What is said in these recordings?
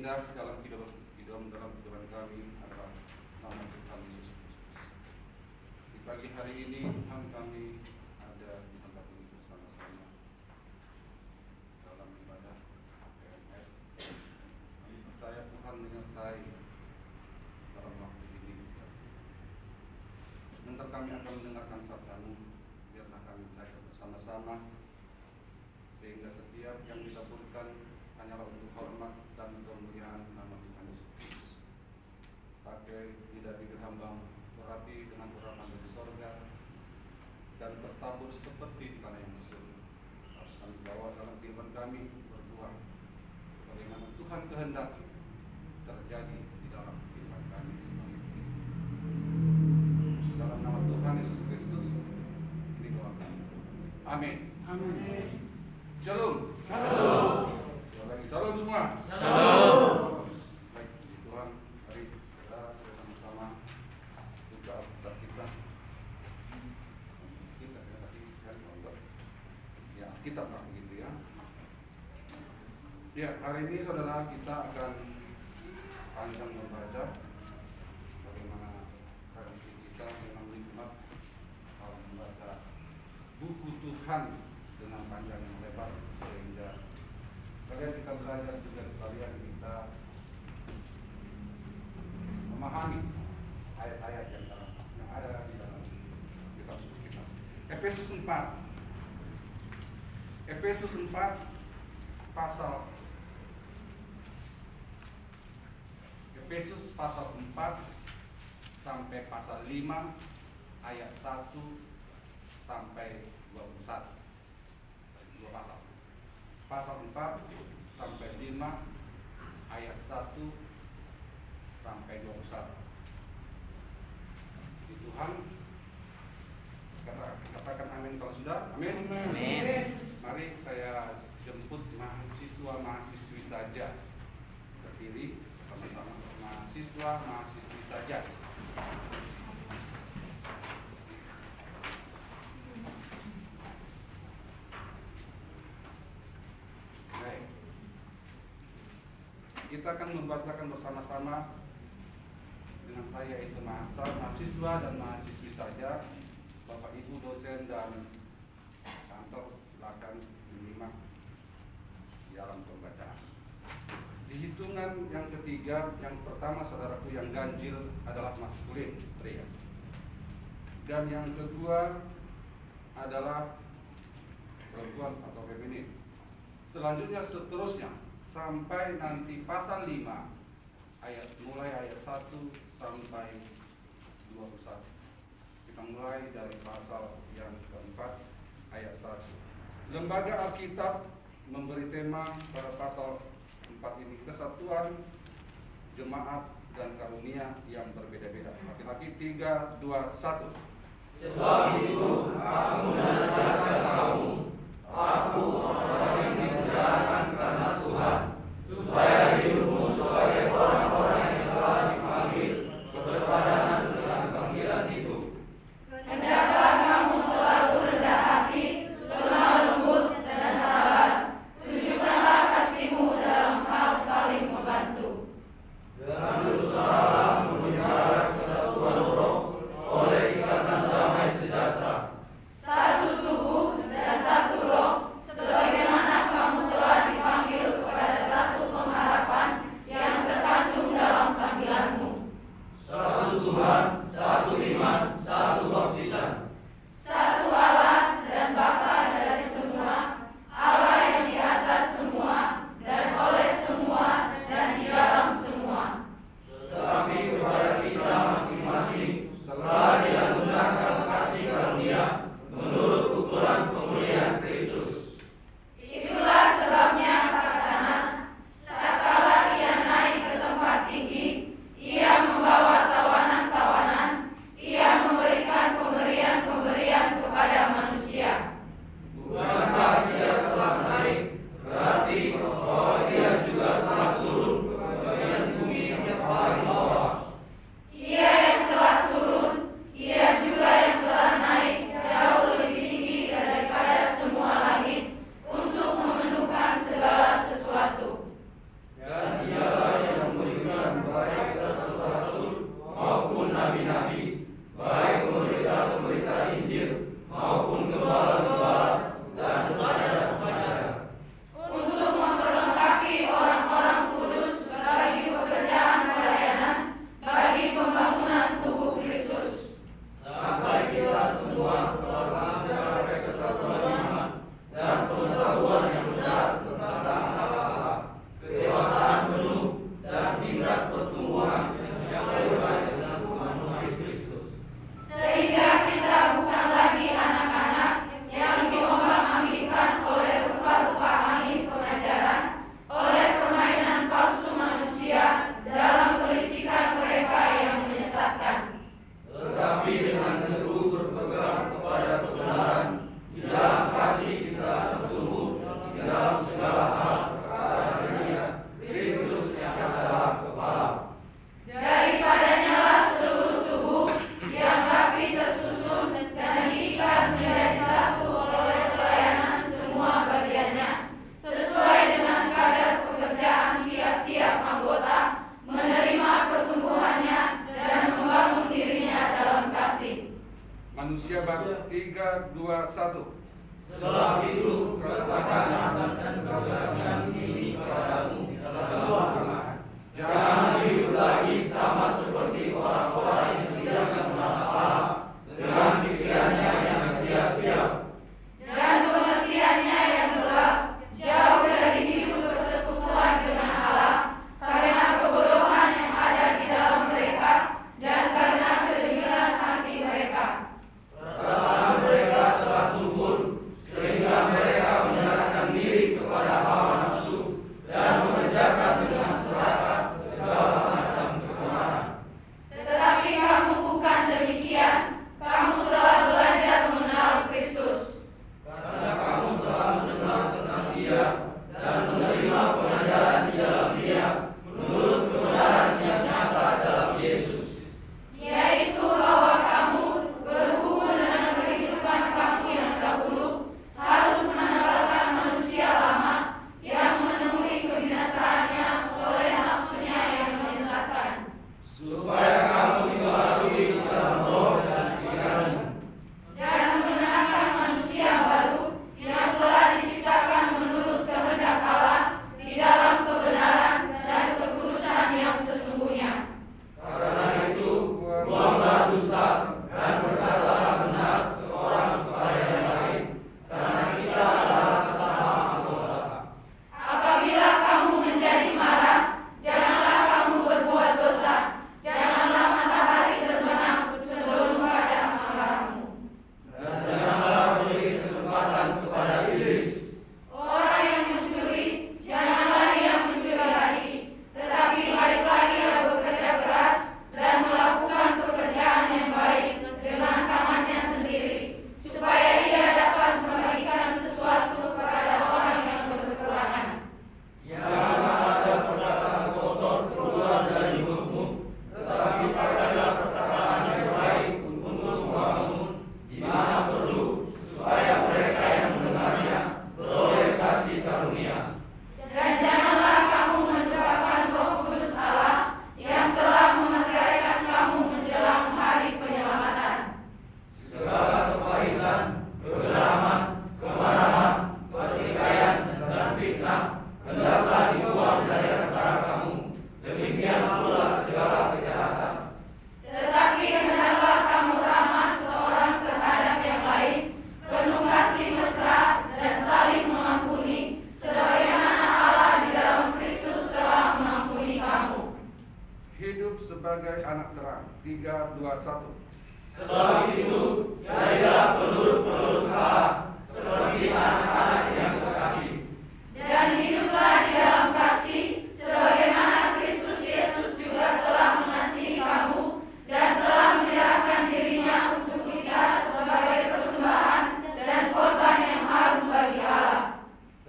terindah dalam kehidupan kami adalah nama Tuhan Yesus Kristus. Di pagi hari ini Tuhan kami ada di tempat ini bersama-sama dalam ibadah PMS. Kami percaya Tuhan menyertai dalam waktu ini. Sebentar kami akan mendengarkan sabda-Mu, biarlah kami belajar bersama-sama sehingga setiap yang didapurkan hanyalah untuk hormat dan kemuliaan nama Tuhan Yesus Kristus. Pakai lidah bibir hamba terapi dengan urapan dari sorga dan tertabur seperti di tanah yang subur. Kami bawa dalam kehidupan kami berdua sebagaimana Tuhan kehendaki terjadi di dalam kehidupan kami sebagai ini. Dalam nama Tuhan Yesus Kristus ini doa kami. Amin. Amin. Shalom. Shalom. Shalom semua. Shalom. Baik, Tuhan, mari kita bersama-sama buka Alkitab kita. Kita tadi kan nonton. Ya, kita pernah begitu ya. Ya, hari ini saudara kita akan panjang membaca bagaimana tradisi kita memang nikmat kalau membaca buku Tuhan dengan panjang yang lebar sehingga kalian kita belajar juga sekalian kita memahami ayat-ayat yang ada di dalam kitab suci kita. Efesus 4 pasal 4 sampai pasal 5 ayat 1 sampai 21. Dua pasal. Pasal 4 sampai 5 ayat 1 sampai 21. Di Tuhan katakan amin kalau sudah. Amin. Amin. Mari saya jemput mahasiswa-mahasiswi saja berdiri sama-sama. Mahasiswa-mahasiswi saja. Baik. Kita akan membacakan bersama-sama dengan saya itu mahasiswa dan mahasiswi saja. Bapak Ibu dosen dan kantor silakan menyimak di dalam pembacaan. Di hitungan yang ketiga, yang pertama saudaraku yang ganjil adalah maskulin, pria. Dan yang kedua adalah perempuan atau feminin. Selanjutnya seterusnya sampai nanti pasal 5 mulai ayat 1 sampai 21. Kita mulai dari pasal yang keempat ayat 1. Lembaga Alkitab memberi tema pada pasal 4 ini kesatuan jemaat dan karunia yang berbeda-beda. Laki-laki 3, 2, 1. Sebab itu aku menasihatkan kamu, aku orang yang dimuliakan karena Tuhan, supaya hidupmu sebagai orang-orang yang telah dipanggil berpadanan dengan panggilan itu. Hendaklah kamu selalu rendah hati, lemah lembut dan sabar. Tunjukkanlah kasihmu dalam hal saling membantu. Dan berusahalah memelihara kesatuan roh oleh ikatan damai sejahtera. Satu tubuh dan satu roh, sebagaimana satu. Sebab itu katakanlah dan bersaksikan ini kepadamu dalam Tuhan. Jangan hidup lagi sama seperti orang-orang yang tidak mengenal Allah dengan pikirannya yang sia-sia dan pengertiannya yang gelap, jauh dari hidup persekutuan dengan Allah, karena kebodohan yang ada di dalam mereka dan karena kedengiran hati mereka. Perasaan mereka telah tumpul sehingga mereka menyerahkan diri kepada hawa nafsu dan mengerjakan dengan serakah segala macam kecemaran. Tetapi kamu bukan demikian, kamu telah belajar mengenal Kristus. Karena kamu telah mendengar tentang Dia dan menerima pengajaran di dalam Dia menurut kebenaran yang nyata dalam Yesus, Yaitu bahwa kamu berhubung dengan kehidupan kamu yang dahulu harus menanggalkan manusia lama yang menemui kebinasaannya oleh nafsunya yang menyesatkan, supaya kamu dibaharui dalam roh dan pikiranmu, dan mengenakan manusia baru yang telah diciptakan menurut kehendak Allah di dalam kebenaran dan kekudusan yang sesungguhnya. karena itu buanglah dusta dan berkatalah benar seorang kepada yang lain, karena kita adalah sesama anggota. Apabila kamu menjadi marah, janganlah kamu berbuat dosa. Janganlah matahari terbenam sebelum pada amarahmu. Dan janganlah beri kesempatan kepada iblis. Orang yang mencuri, janganlah ia mencuri lagi, tetapi baiklah ia bekerja keras dan melakukan pekerjaan yang baik dengan tangannya sendiri, supaya ia dapat membagikan sesuatu kepada orang yang berkekurangan. Janganlah ada perkataan kotor keluar dari mulutmu, tetapi pakailah perkataan yang baik untuk membangun di mana perlu, supaya mereka yang mendengarnya beroleh kasih karunia. Dan janganlah kamu mendukakan Roh Kudus Allah yang telah memeteraikan kamu menjelang hari penyelamatan. Segala kepahitan, kegeraman, kemarahan, pertikaian, dan fitnah hendaklah dibuang dari antara kamu. Demikian pula segala kejahatan. Tetapi hendaklah kamu ramah seorang terhadap yang lain, penuh kasih mesra dan saling mengampuni, sebagaimana Allah di dalam Kristus telah mengampuni kamu. Hidup sebagai anak terang. 3, 2, 1. Sebab itu, jadilah penurut-penurut Allah seperti anak-anak yang kekasih. Dan hiduplah di dalam kasih, sebagaimana Kristus Yesus juga telah mengasihi kamu dan telah menyerahkan dirinya untuk kita sebagai persembahan dan korban yang harum bagi Allah.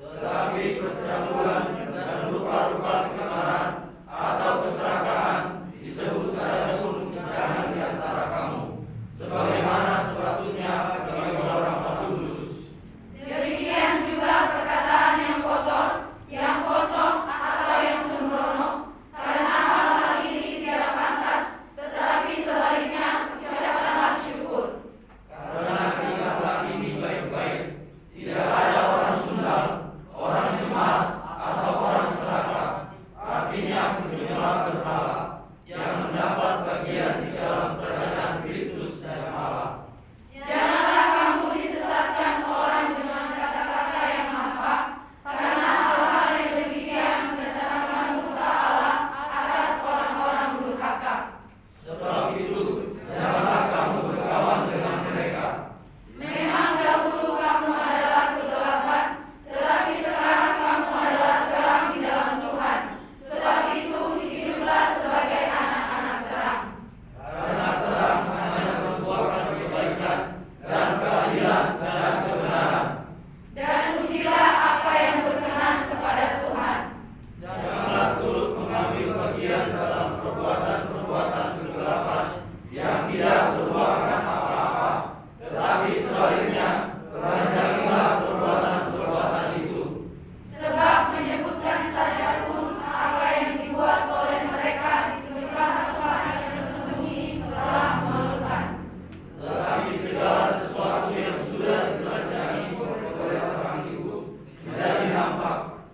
Tetapi percamburan dan rupa-rupa kecemaran atau keserakahan disebut saja pun jangan di antara kamu, sebagaimana sepatutnya bagi orang kudus.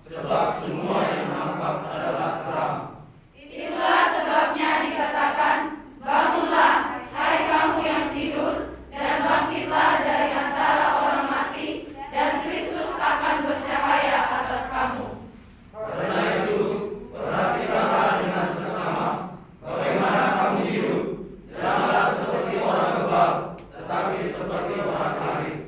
sebab semua yang nampak adalah terang. Itulah sebabnya dikatakan, bangunlah, hai kamu yang tidur, dan bangkitlah dari antara orang mati, dan Kristus akan bercahaya atas kamu. Karena itu, perhatikanlah dengan sesama bagaimana kamu hidup. Janganlah seperti orang kebal, tetapi seperti orang arif.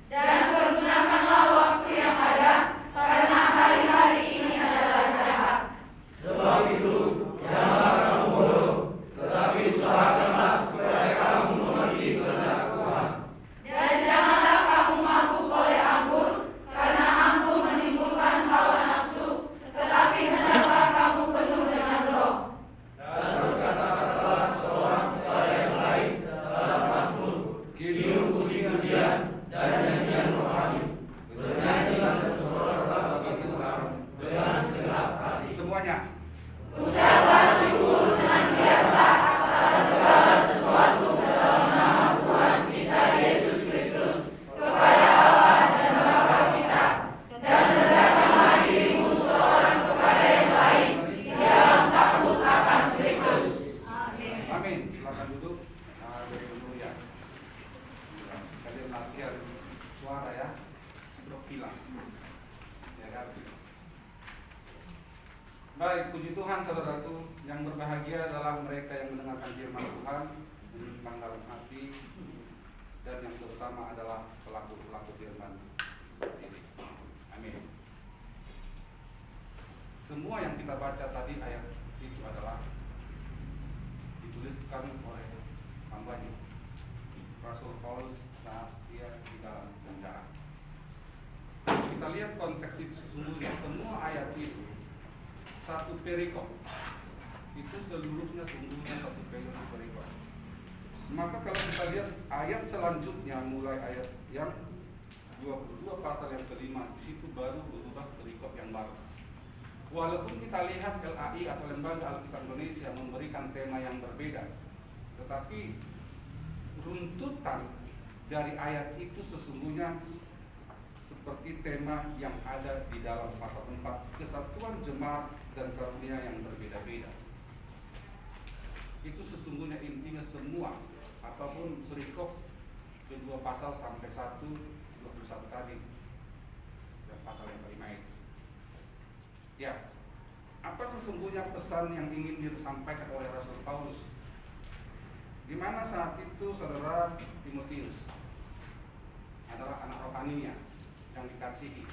Dan pergunakanlah waktu yang ada, karena hari-hari ini adalah jahat. Sebab itu, janganlah kamu bodoh, tetapi usahakanlah supaya kamu mengerti kehendak Tuhan. Dan janganlah kamu mabuk oleh anggur, karena anggur menimbulkan hawa nafsu, tetapi hendaklah kamu penuh dengan Roh. Dan berkata-katalah seorang kepada yang lain dalam mazmur, kidung puji-pujian, dan nyanyian rohani. Bernyanyilah dan bersorak bagi Tuhan dengan segenap hati. Semuanya. Ucaplah syukur senantiasa atas segala sesuatu dalam nama Tuhan kita Yesus Kristus kepada Allah dan Bapa kita, dan rendahkanlah dirimu seorang kepada yang lain di dalam takut akan Kristus. Amin. Amin. Silakan duduk. Dari dulu ya. Kalian latihan suara ya. Stroke hilang. Ya kan? Baik, puji Tuhan saudaraku, yang berbahagia adalah mereka yang mendengarkan firman Tuhan, menyimpan dalam hati, dan yang terutama adalah pelaku-pelaku firman ini. Amin. Semua yang kita baca tadi ayat itu adalah dituliskan oleh hambanya, Rasul Paulus saat dia di dalam penjara. Kita lihat konteks itu sesungguhnya, semua ayat itu satu perikop, itu seluruhnya sungguhnya satu perikop. Maka kalau kita lihat ayat selanjutnya, mulai ayat yang 22 pasal yang kelima, di situ baru berubah perikop yang baru. Walaupun kita lihat LAI atau Lembaga Alkitab Indonesia memberikan tema yang berbeda, tetapi runtutan dari ayat itu sesungguhnya seperti tema yang ada di dalam pasal 4, kesatuan jemaat dan karunia yang berbeda-beda. Itu sesungguhnya intinya semua, apapun perikop kedua pasal sampai 1:21 tadi, dan pasal yang kelima itu. Ya, apa sesungguhnya pesan yang ingin disampaikan oleh Rasul Paulus? Di mana saat itu saudara Timotius adalah anak rohaninya yang dikasihi,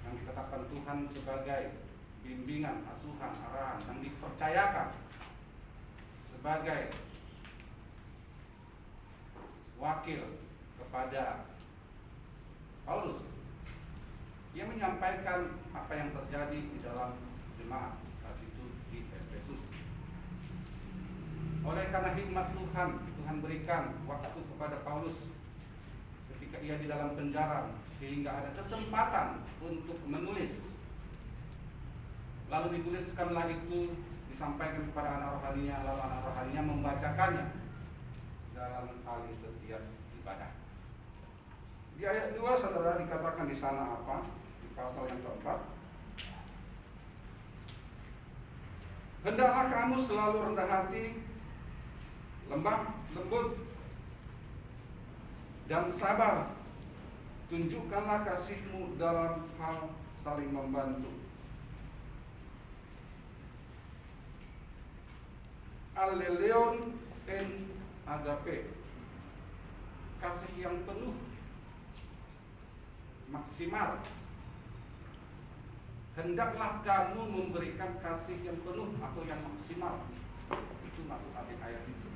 yang ditetapkan Tuhan sebagai bimbingan, asuhan, arahan, yang dipercayakan sebagai wakil kepada Paulus. Dia menyampaikan apa yang terjadi di dalam jemaat saat itu di Efesus. Oleh karena hikmat Tuhan, Tuhan berikan waktu kepada Paulus ketika ia di dalam penjara, sehingga ada kesempatan untuk menulis. Lalu dituliskanlah itu, disampaikan kepada anak rohaninya, lalu anak rohaninya membacakannya dalam kali setiap ibadah. Di ayat 2 saudara dikatakan di sana apa? Di pasal yang keempat, hendaklah kamu selalu rendah hati, lembut, dan sabar. Tunjukkanlah kasihmu dalam hal saling membantu. Alleleon en agape, kasih yang penuh, maksimal. Hendaklah kamu memberikan kasih yang penuh atau yang maksimal. Itu maksud arti ayat itu.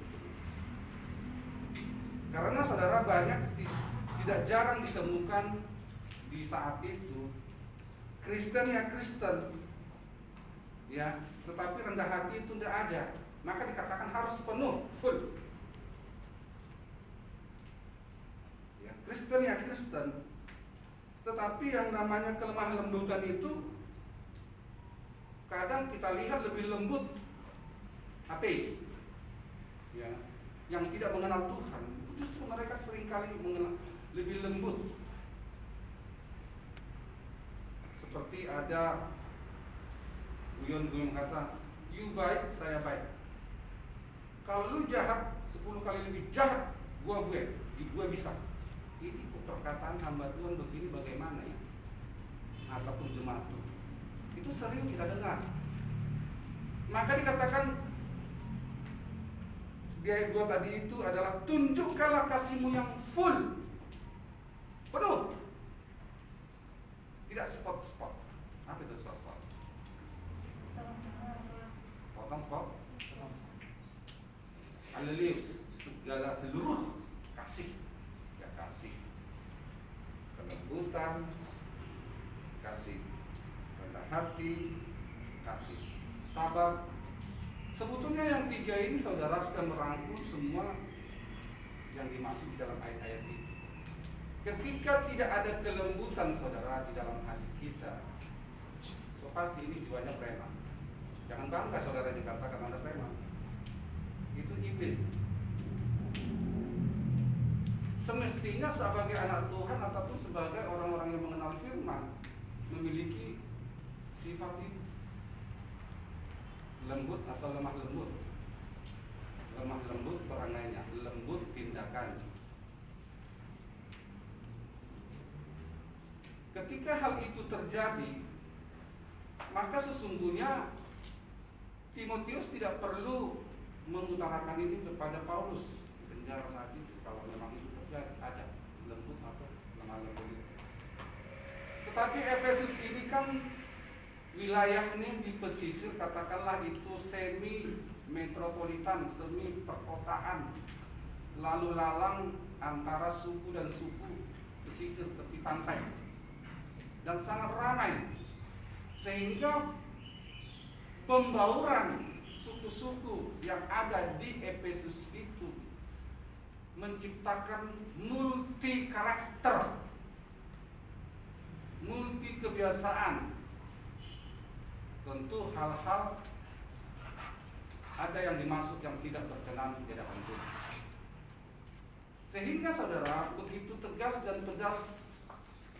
Karena saudara, banyak tidak jarang ditemukan di saat itu Kristen ya Kristen, ya, tetapi rendah hati itu tidak ada. Maka dikatakan harus penuh, full. Ya, Kristen ya Kristen, tetapi yang namanya kelemah lembutan itu kadang kita lihat lebih lembut ateis, ya, yang tidak mengenal Tuhan. Justru mereka seringkali mengenal lebih lembut. Seperti ada guyon-guyon kata, you baik, saya baik. Kalau lu jahat 10 kali lebih jahat, gue bisa. Ini perkataan hamba Tuhan begini bagaimana ya? Ataupun jemaat Tuhan. Itu sering kita dengar. Maka dikatakan di ayat 2 tadi itu adalah tunjukkanlah kasihmu yang full, penuh, tidak spot-spot. Apa itu spot-spot? Spot-spot. Alelius, segala seluruh kasih, ya kasih kelembutan, kasih rendah hati, kasih sabar. Sebetulnya yang 3 ini saudara sudah merangkul semua yang dimaksud dalam ayat-ayat ini. Ketika tidak ada kelembutan saudara di dalam hati kita, so pasti ini jiwanya preman. Jangan bangga saudara dikatakan Anda preman. Itu iblis. Semestinya sebagai anak Tuhan ataupun sebagai orang-orang yang mengenal firman memiliki sifat itu. Lembut atau lemah lembut. Lemah lembut perangainya, lembut tindakannya. Ketika hal itu terjadi, maka sesungguhnya Timotius tidak perlu mengutarakan ini kepada Paulus di penjara saat itu. Kalau memang itu terjadi, ada lembut atau lemah lembut. Tetapi Efesus ini kan wilayahnya di pesisir, katakanlah itu semi metropolitan, semi perkotaan, lalu lalang antara suku dan suku, pesisir tepi pantai, dan sangat ramai, sehingga pembauran suku-suku yang ada di Efesus itu menciptakan multi karakter, multi kebiasaan. Tentu hal-hal ada yang dimaksud yang tidak berkenan di hadapan Tuhan. Sehingga saudara begitu tegas dan pedas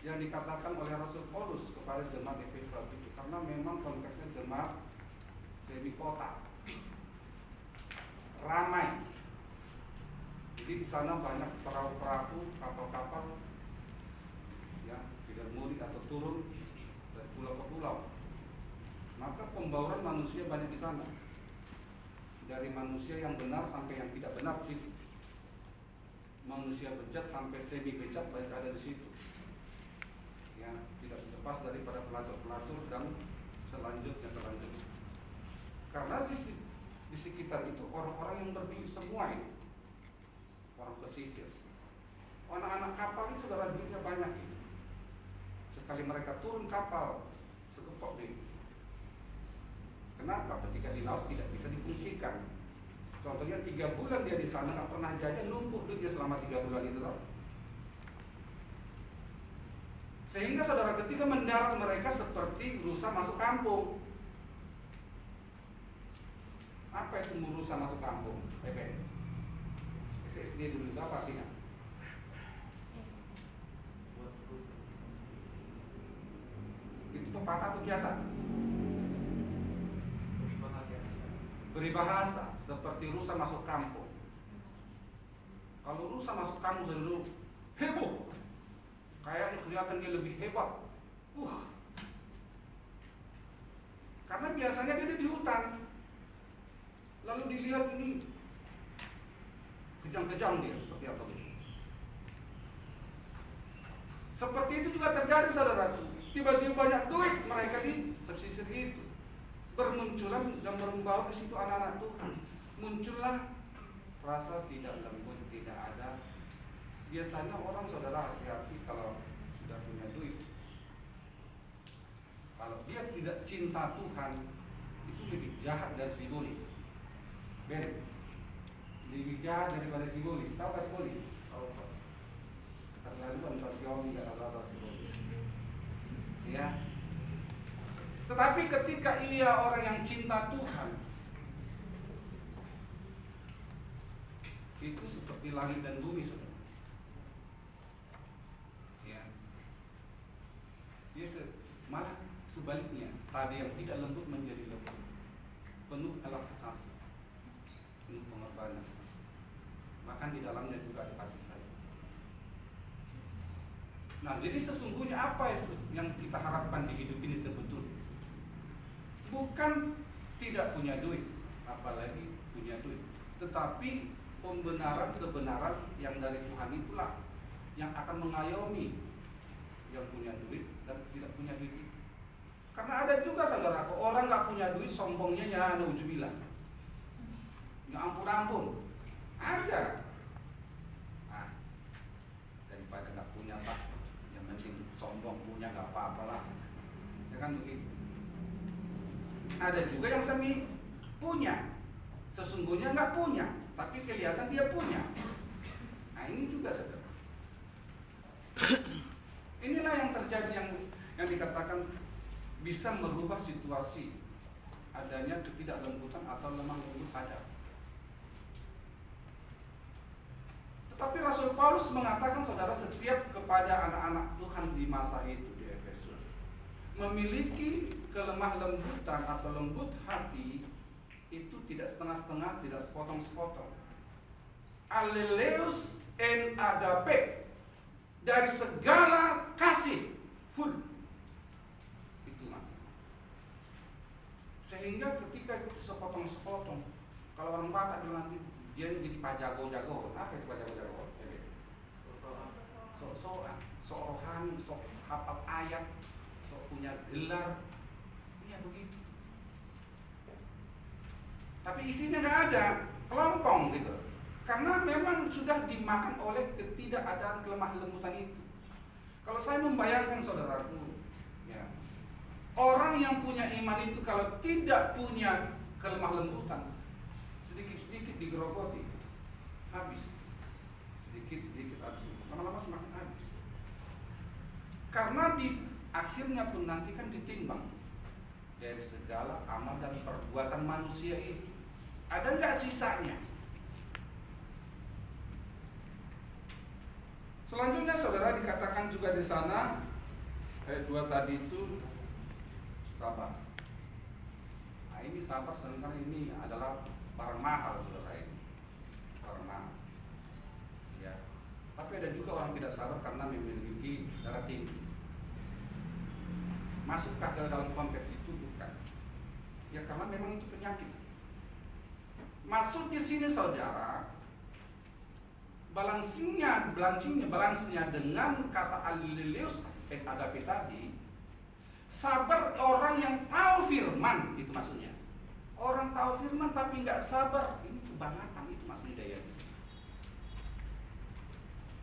yang dikatakan oleh Rasul Paulus kepada jemaat Efesus itu, karena memang konteksnya jemaat semi kota, ramai. Jadi di sana banyak perahu-perahu, kapal-kapal, ya, tidak mudik atau turun dari pulau ke pulau. Maka pembauran manusia banyak di sana. Dari manusia yang benar sampai yang tidak benar di situ. Manusia bejat sampai semi bejat banyak ada di situ. Ya, tidak lepas daripada pelacur-pelacur dan selanjutnya. Karena di sekitar itu orang-orang yang berduit semua itu. Orang pesisir. Anak-anak kapal itu saudara duitnya banyak ini. Sekali mereka turun kapal, sekepok duit. Kenapa? Ketika di laut tidak bisa difungsikan. Contohnya 3 bulan dia di sana nggak pernah jajan, numpuk duitnya selama 3 bulan itu loh. Sehingga saudara ketika mendarat mereka seperti rusa masuk kampung. Apa itu rusa masuk kampung? SSD dulu itu apa artinya? Itu pepatah atau kiasan? Beribahasa seperti rusa masuk kampung. Kalau rusa masuk kampung dulu heboh, kayaknya kelihatan dia lebih hebat. Karena biasanya dia di hutan, lalu dilihat ini kejang-kejang dia seperti apa ini. Seperti itu juga terjadi saudaraku. Tiba-tiba banyak duit mereka di pesisir itu. Bermunculan dan membawa di situ anak-anak Tuhan. Muncullah rasa tidak lembut, tidak ada. Biasanya orang saudara hati-hati kalau sudah punya duit. Kalau dia tidak cinta Tuhan, itu lebih jahat dari Sibolis. Ben, lebih jahat daripada Sibolis. Tahu apa Sibolis? Terlaluan Xiaomi dan apa Sibolis. Ya. Tetapi ketika ia orang yang cinta Tuhan, itu seperti langit dan bumi, saudara. Ya. Malah sebaliknya, tadi yang tidak lembut menjadi lembut, penuh elas kasih, penuh pengorbanan. Bahkan di dalamnya juga ada kasih sayang. Nah, jadi sesungguhnya apa yang kita harapkan di hidup ini sebetulnya? Bukan tidak punya duit, apalagi punya duit, tetapi kebenaran yang dari Tuhan itulah yang akan mengayomi yang punya duit dan tidak punya duit itu. Karena ada juga saudaraku, orang nggak punya duit sombongnya ya nauzubillah, nggak ampun-ampun, ada. Ah, daripada nggak punya pak, yang penting sombong, punya nggak apa-apalah, ya kan begitu. Ada juga yang semi punya, sesungguhnya nggak punya, tapi kelihatan dia punya. Nah ini juga saudara. Inilah yang terjadi, yang dikatakan bisa merubah situasi adanya ketidaklembutan atau lemah lembut hadap. Tetapi Rasul Paulus mengatakan saudara, setiap kepada anak-anak Tuhan di masa itu di Efesus memiliki kelemah lembutan atau lembut hati itu tidak setengah-setengah, tidak sepotong-sepotong. Aleleus en agape, dari segala kasih full. Itu maksudnya. Sehingga ketika itu sepotong-sepotong, kalau orang Batak bilang nanti dia jadi pajago-jago. Apa itu pajago-jago? Sok-sokan, sok rohani, sok hafal ayat, sok punya gelar. Iya begitu. Tapi isinya nggak ada, kelompong gitu. Karena memang sudah dimakan oleh ketidakadaan kelemah lembutan itu. Kalau saya membayangkan saudaraku, ya, orang yang punya iman itu kalau tidak punya kelemah lembutan, sedikit-sedikit digerogoti, habis. Sedikit-sedikit habis, lama-lama semakin habis. Karena di akhirnya pun nanti kan ditimbang dari segala amal dan perbuatan manusia itu. Ada nggak sisanya? Selanjutnya saudara dikatakan juga di sana ayat 2 tadi itu sabar. Nah ini sabar sebenarnya ini adalah barang mahal saudara ini, barang mahal. Ya. Tapi ada juga orang tidak sabar karena memiliki darah tinggi. Masukkah ke dalam konteks itu? Bukan. Ya karena memang itu penyakit. Maksudnya sini saudara, balansnya dengan kata alilius agape tadi, sabar orang yang tahu firman, itu maksudnya. Orang tahu firman tapi nggak sabar, ini kebangetan, itu maksudnya daya.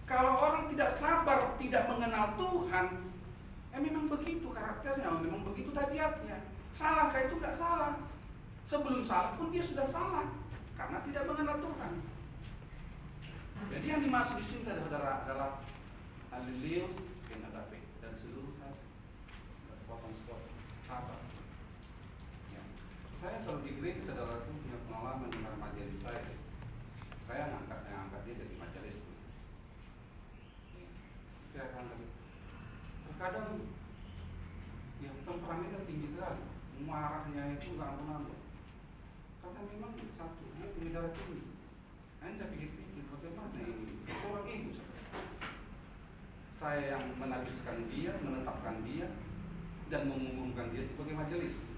Kalau orang tidak sabar, tidak mengenal Tuhan, memang begitu karakternya, memang begitu tabiatnya. Salahkah itu? Nggak salah. Sebelum salah pun dia sudah salah karena tidak mengenal Tuhan. Jadi yang dimaksud di sini adalah alilius dan agape dan seluruh kasih, sepotong-sepotong, sabar. Ya. Saya kalau di gereja saudaraku punya pengalaman dengan majelis saya angkat dia dari majelis. Saya angkat. Terkadang yang temperamennya tinggi sekali, marahnya itu nggak ampun-ampun. Karena memang satu dia punya darah tinggi. Saya pikir-pikir bagaimana ini orang ego. Saya yang menabiskan dia, menetapkan dia, dan mengumumkan dia sebagai majelis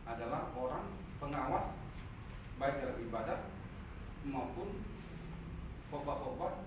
adalah orang pengawas baik dalam ibadah maupun khotbah-khotbah